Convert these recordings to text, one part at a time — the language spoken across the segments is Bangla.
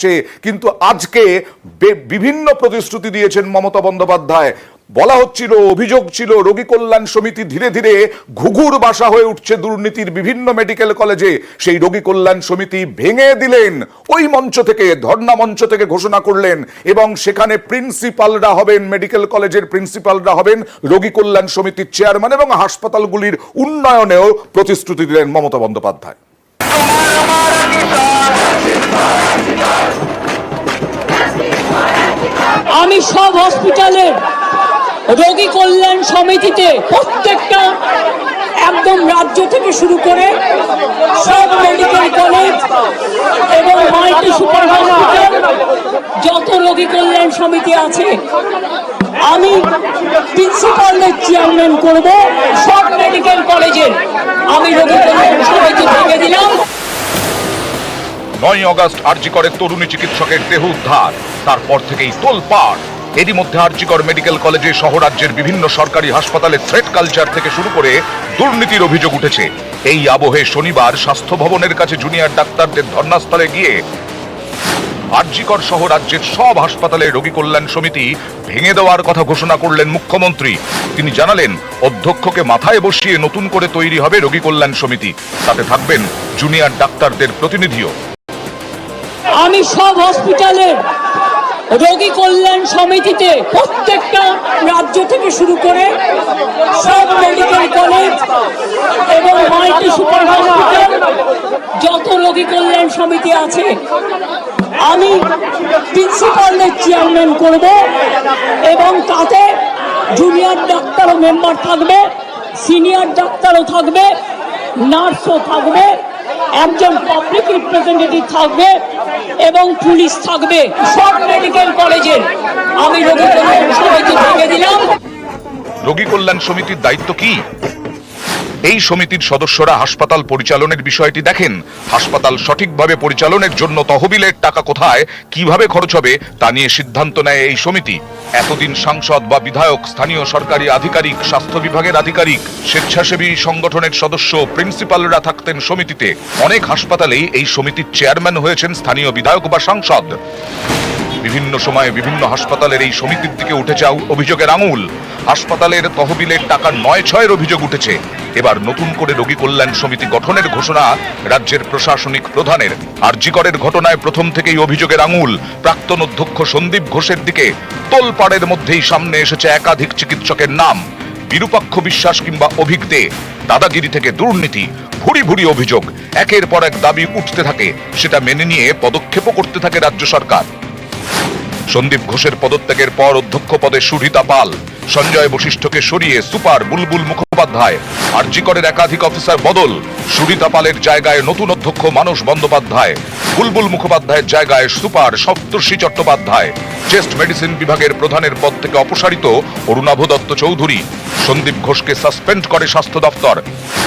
আসছে, কিন্তু আজকে বিভিন্ন প্রতিশ্রুতি দিয়েছেন মমতা বন্দ্যোপাধ্যায়। বলা হচ্ছিল, অভিযোগ ছিল, রোগী কল্যাণ সমিতি ধীরে ধীরে ঘুঘুর বাসা হয়ে উঠছে দুর্নীতির বিভিন্ন মেডিকেল কলেজে। সেই রোগী কল্যাণ সমিতি ভেঙে দিলেন, ওই মঞ্চ থেকে, ধর্ণা মঞ্চ থেকে ঘোষণা করলেন, এবং সেখানে প্রিন্সিপালরা হবেন, মেডিকেল কলেজের প্রিন্সিপালরা হবেন রোগী কল্যাণ সমিতির চেয়ারম্যান, এবং হাসপাতালগুলির উন্নয়নেও প্রতিশ্রুতি দিলেন মমতা বন্দ্যোপাধ্যায়। আমি সব হসপিটালের রোগী কল্যাণ সমিতিতে প্রত্যেকটা একদম রাজ্য থেকে শুরু করে সব মেডিকেল কলেজ এবং মাল্টি সুপার হসপিটাল যত রোগী কল্যাণ সমিতি আছে আমি প্রিন্সিপালের চেয়ারম্যান করব। সব মেডিকেল কলেজের আমি রোগী কল্যাণ সমিতি ভেঙে দিলাম। 9 আগস্ট আরজিকরের তরুণী চিকিৎসকের দেহ উদ্ধার, তারপর থেকেই তোলপাড়। এরই মধ্যে আরজিকর মেডিকেল কলেজে সহ রাজ্যের বিভিন্ন সরকারি হাসপাতালে থ্রেট কালচার থেকে শুরু করে দুর্নীতির অভিযোগ উঠেছে। এই আবহে শনিবার স্বাস্থ্য ভবনের কাছে জুনিয়র ডাক্তারদের ধর্নাস্থলে গিয়ে আরজিকর সহ রাজ্যের সব হাসপাতালের রোগী কল্যাণ সমিতি ভেঙে দেওয়ার কথা ঘোষণা করলেন মুখ্যমন্ত্রী। তিনি জানালেন, অধ্যক্ষকে মাথায় বসিয়ে নতুন করে তৈরি হবে রোগী কল্যাণ সমিতি, তাতে থাকবেন জুনিয়র ডাক্তারদের প্রতিনিধিও। আমি সব হসপিটালের রোগী কল্যাণ সমিতিতে প্রত্যেকটা রাজ্য থেকে শুরু করে সব মেডিকেল কলেজ এবং মাল্টি সুপার হসপিটাল যত রোগী কল্যাণ সমিতি আছে আমি প্রিন্সিপালের চেয়ারম্যান করব, এবং তাতে জুনিয়র ডাক্তারও মেম্বার থাকবে, সিনিয়র ডাক্তারও থাকবে, নার্সও থাকবে, একজন পাবলিক রিপ্রেজেন্টেটিভ থাকবে এবং পুলিশ থাকবে। সব মেডিকেল কলেজের আমি রোগী কল্যাণ সমিতি ভেঙে দিলাম। রোগী কল্যাণ সমিতির দায়িত্ব কি? এই সমিতির সদস্যরা হাসপাতাল পরিচালনের বিষয়টি দেখেন। হাসপাতাল সঠিকভাবে পরিচালনের জন্য তহবিলের টাকা কোথায়, কিভাবে খরচ হবে তা নিয়ে সিদ্ধান্ত নেয় এই সমিতি। এতদিন সাংসদ বা বিধায়ক, স্থানীয় সরকারি আধিকারিক, স্বাস্থ্য বিভাগের আধিকারিক, স্বেচ্ছাসেবী সংগঠনের সদস্য, প্রিন্সিপালরা থাকতেন সমিতিতে। অনেক হাসপাতালেই এই সমিতির চেয়ারম্যান হয়েছেন স্থানীয় বিধায়ক বা সাংসদ। বিভিন্ন সময়ে বিভিন্ন হাসপাতালের এই সমিতির দিকে উঠেছে অভিযোগের আঙুল। হাসপাতালের তহবিলের টাকা 9/6 অভিযোগ উঠেছে। এবার নতুন করে রোগী কল্যাণ সমিতি গঠনের ঘোষণা রাজ্যের প্রশাসনিক প্রধানের। আরজিকরের ঘটনায় প্রথম থেকেই অভিযোগের আঙুল প্রাক্তন অধ্যক্ষ সন্দীপ ঘোষের দিকে। তোলপাড়ের মধ্যেই সামনে এসেছে একাধিক চিকিৎসকের নাম। বিরূপাক্ষ বিশ্বাস কিংবা অভিক দে। দাদাগিরি থেকে দুর্নীতি, ভুরি ভুরি অভিযোগ, একের পর এক দাবি উঠতে থাকে। সেটা মেনে নিয়ে পদক্ষেপও করতে থাকে রাজ্য সরকার। সন্দীপ ঘোষের পদত্যাগের পর অধ্যক্ষ পদে সুরিতা পাল, সঞ্জয় বশিষ্ঠকে সরিয়ে সুপার বুলবুল মুখোপাধ্যায়, আরজিকরের একাধিক অফিসার বদল। সুরিতা পালের জায়গায় নতুন অধ্যক্ষ মানস বন্দ্যোপাধ্যায়, বুলবুল মুখোপাধ্যায়ের জায়গায় সুপার সপ্তর্ষি চট্টোপাধ্যায়। চেস্ট মেডিসিন বিভাগের প্রধানের পদ থেকে অপসারিত অরুণাভ দত্ত চৌধুরী। সন্দীপ ঘোষকে সাসপেন্ড করে স্বাস্থ্য দপ্তর।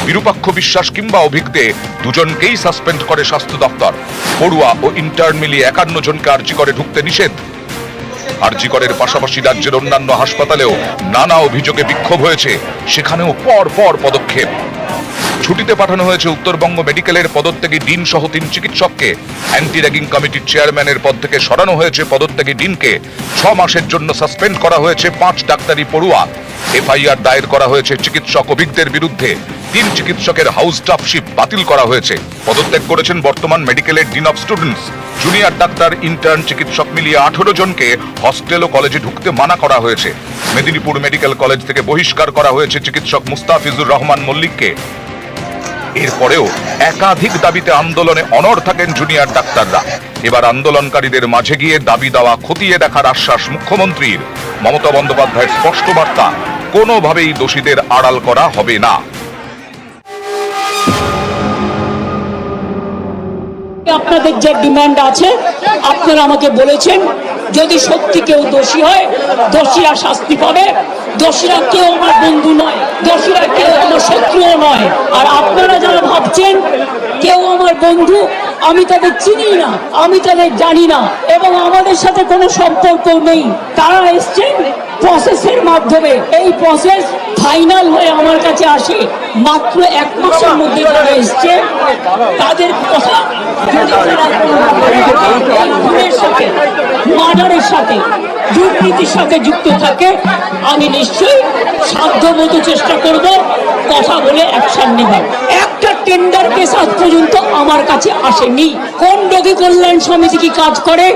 বিরূপাক্ষ বিশ্বাস কিংবা অভিক দে দুজনকেই সাসপেন্ড করে স্বাস্থ্য দপ্তর। পড়ুয়া ও ইন্টার্ন মিলিয়ে 51 জনকে আরজিকরে ঢুকতে নিষেধ। আরজিকরের পাশাপাশি রাজ্যের অন্যান্য হাসপাতালেও নানা অভিযোগে বিক্ষোভ হয়েছে, সেখানেও পর পর পদক্ষেপ। ছুটিতে পাঠানো হয়েছে উত্তরবঙ্গ মেডিকেলের পদত্যাগী ডিন সহ 3 চিকিৎসককে। অ্যান্টি র্যাগিং কমিটির চেয়ারম্যানের পদ থেকে সরানো হয়েছে পদত্যাগী ডিনকে। 6 মাসের জন্য সাসপেন্ড করা হয়েছে 5 ডাক্তারি পড়ুয়া। এফআইআর দায়ের করা হয়েছে চিকিৎসক অভিজ্ঞদের বিরুদ্ধে। 3 চিকিৎসকের হাউস স্টাফশিপ বাতিল করা হয়েছে। পদত্যাগ করেছেন বর্তমান মেডিকেলের dean of students. Junior doctor, intern চিকিৎসক মিলিয়ে 18 জনকে হস্টেল ও কলেজে ঢুকতে মানা করা হয়েছে। মেদিনীপুর মেডিকেল কলেজ থেকে বহিষ্কার করা হয়েছে চিকিৎসক মুস্তাফিজুর রহমান মল্লিককে। এরপরেও একাধিক দাবিতে আন্দোলনে অনড় থাকেন জুনিয়র ডাক্তাররা। এবার আন্দোলনকারীদের মাঝে গিয়ে দাবি দেওয়া খতিয়ে দেখার আশ্বাস মুখ্যমন্ত্রীর। মমতা বন্দ্যোপাধ্যায়ের স্পষ্ট বার্তা, কোনোভাবেই দোষীদের আড়াল করা হবে না। আপনাদের যে ডিমান্ড আছে আপনারা আমাকে বলেছেন, যদি সত্যি কেউ দোষী হয় দোষীরা শাস্তি পাবে। দোষীরা কেউ আমার বন্ধু নয়, দোষীরা কেউ আমার শত্রুও নয়। আর আপনারা যারা ভাবছেন কেউ আমার বন্ধু, আমি তাদের চিনি না, আমি তাদের জানি না, এবং আমাদের সাথে কোনো সম্পর্ক নেই। তারা এসছেন প্রসেসের মাধ্যমে। এই প্রসেস ফাইনাল হয়ে আমার কাছে আসে মাত্র 1 মাসের মধ্যে। যারা এসছে তাদের কথা যদি সাথে দুর্নীতির সাথে যুক্ত থাকে, আমি নিশ্চয়ই সাধ্যমতো চেষ্টা করব কথা বলে অ্যাকশন নেব। একটা টেন্ডার কেস আজ পর্যন্ত আমার কাছে আসেনি। কোন রোগী কল্যাণ সমিতি কি কাজ করে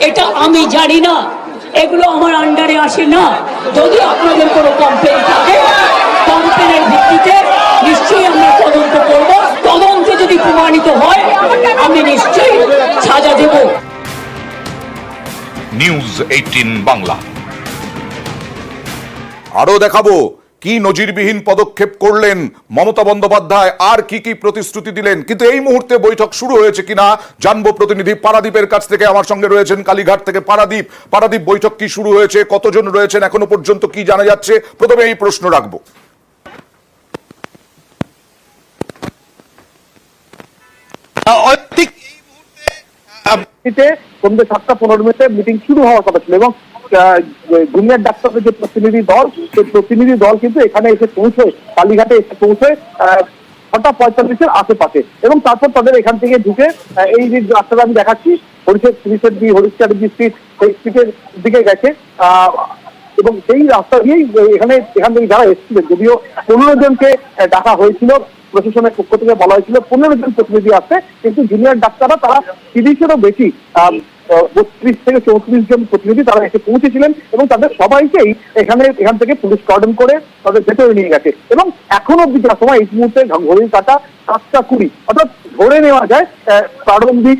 এটা আমি জানি না, এগুলো আমার আন্ডারে আসে না। যদি আপনাদের কোনো কমপ্লেন থাকে, কমপ্লেনের ভিত্তিতে নিশ্চয়ই আমরা তদন্ত করব। তদন্তে যদি প্রমাণিত হয় আমি নিশ্চয়ই সাজা দেব। নিউজ 18 বাংলা। আরো দেখাবো কি নজিরবিহীন পদক্ষেপ করলেন মমতা বন্দ্যোপাধ্যায়, আর কি কি প্রতিশ্রুতি দিলেন। কিন্তু এই মুহূর্তে বৈঠক শুরু হয়েছে কিনা জানবো প্রতিনিধি পারাদীপের কাছ থেকে। আমার সঙ্গে রয়েছেন কালীঘাট থেকে পারাদীপ, বৈঠক কি শুরু হয়েছে, কতজন রয়েছেন এখনো পর্যন্ত, কি জানা যাচ্ছে? প্রথমে এই প্রশ্ন রাখবো। সন্ধ্যে 7:15 মিটিং শুরু হওয়ার কথা ছিল এবং জুনিয়র ডাক্তারদের যে প্রতিনিধি দল, সেই প্রতিনিধি দল কিন্তু এখানে এসে পৌঁছয়, কালীঘাটে এসে পৌঁছয় 6:45 আশেপাশে। এবং তারপর তাদের এখান থেকে ঢুকে এই যে রাস্তাটা আমি দেখাচ্ছি হরিশ্চার ডিস্ট্রিক্ট সেই স্ট্রিটের দিকে গেছে এবং সেই রাস্তা দিয়েই এখান থেকে যারা এসেছিলেন, যদিও 15 জনকে ডাকা হয়েছিল, প্রশাসনের পক্ষ থেকে বলা হয়েছিল 15 জন প্রতিনিধি আসছে, কিন্তু জুনিয়র ডাক্তাররা তারা 30-এরও বেশি 32 থেকে 34 জন প্রতিনিধি তারা এসে পৌঁছেছিলেন এবং তাদের সবাইকেই এখান থেকে পুলিশ কর্ডন করে তাদের ভেতরে নিয়ে গেছে। এবং এখন অব্দি যা সময় এই মুহূর্তে ঘড়ির কাটা 7:20, অর্থাৎ ধরে নেওয়া যায় প্রারম্ভিক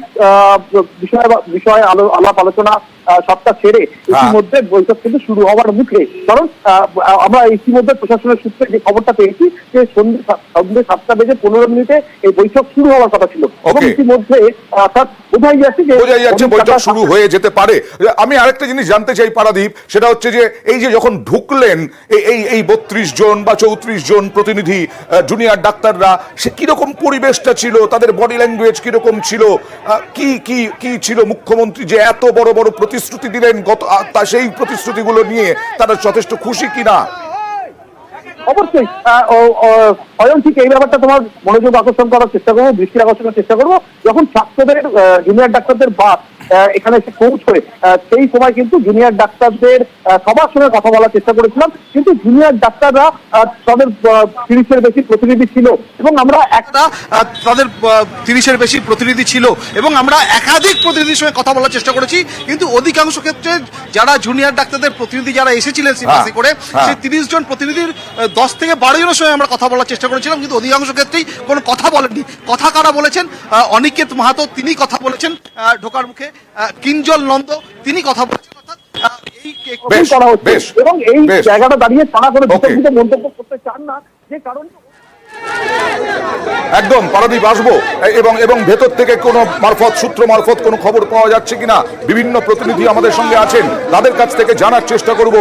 বিষয়ে আলাপ আলোচনা সবটা ছেড়ে ইতিমধ্যে বৈঠক কিন্তু শুরু হওয়ার মুখে। কারণ আমরা ইতিমধ্যে প্রশাসনের সূত্রে যে খবরটা পেয়েছি যে সন্ধ্যে 7:15 এই বৈঠক শুরু হওয়ার কথা ছিল এবং ইতিমধ্যে অর্থাৎ বোঝাই যাচ্ছে বৈঠক শুরু হয়ে যেতে পারে। আমি আরেকটা জিনিস জানতে চাই পারাদীপ, সেটা হচ্ছে যে এই যে যখন ঢুকলেন এই 32 জন বা 34 জন প্রতিনিধি জুনিয়র ডাক্তাররা, সে কিরকম পরিবেশটা ছিল, তাদের বডি ল্যাঙ্গুয়েজ কিরকম ছিল, কি ছিল মুখ্যমন্ত্রী যে এত বড় বড় প্রতিশ্রুতি দিলেন, সেই প্রতিশ্রুতিগুলো নিয়ে তারা যথেষ্ট খুশি কিনা? অবশ্যই স্বয়ং ঠিক এই ব্যাপারটা তোমার মনোযোগ আকর্ষণ করার চেষ্টা করবো, দৃষ্টি আকর্ষণের চেষ্টা করবো। যখন ছাত্রদের জুনিয়র ডাক্তারদের বাস এখানে এসে পৌঁছয়, সেই সময় কিন্তু জুনিয়র ডাক্তারদের সবার সঙ্গে কথা বলার চেষ্টা করেছিলাম, কিন্তু জুনিয়র ডাক্তাররা তাদের 30-এর বেশি প্রতিনিধি ছিল এবং আমরা তাদের 30-এর বেশি প্রতিনিধি ছিল এবং আমরা একাধিক প্রতিনিধির সঙ্গে কথা বলার চেষ্টা করেছি, কিন্তু অধিকাংশ ক্ষেত্রে যারা জুনিয়র ডাক্তারদের প্রতিনিধি যারা এসেছিলেন বাসে করে, সেই 30 জন প্রতিনিধির 10 থেকে 12 জনের সঙ্গে আমরা কথা বলার চেষ্টা করেছিলাম, কিন্তু অধিকাংশ ক্ষেত্রেই কোনো কথা বলেননি। কথা কারা বলেছেন? অনিকেত মাহাতো, তিনি কথা বলেছেন ঢোকার মুখে। কিঞ্জল নন্দ, তিনি কথা বলেছেন। অর্থাৎ এবং এই জায়গাটা দাঁড়িয়ে তারা কোনো বিতর্কিত মন্তব্য করতে চান না, যে কারণে একদম পারাদীপ আসবো এবং ভেতর থেকে কোনো সূত্র মারফত কোনো খবর পাওয়া যাচ্ছে কিনা, বিভিন্ন প্রতিনিধি আমাদের সঙ্গে আছেন, তাদের কাছ থেকে জানার চেষ্টা করব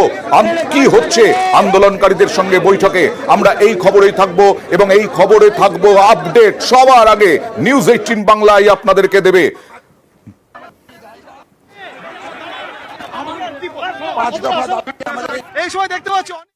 কি হচ্ছে আন্দোলনকারীদের সঙ্গে বৈঠকে। আমরা এই খবরেই থাকবো এবং এই খবরে থাকবো আপডেট সবার আগে নিউজ 18 বাংলায় আপনাদেরকে দেবে। এই সময় দেখতে পাচ্ছি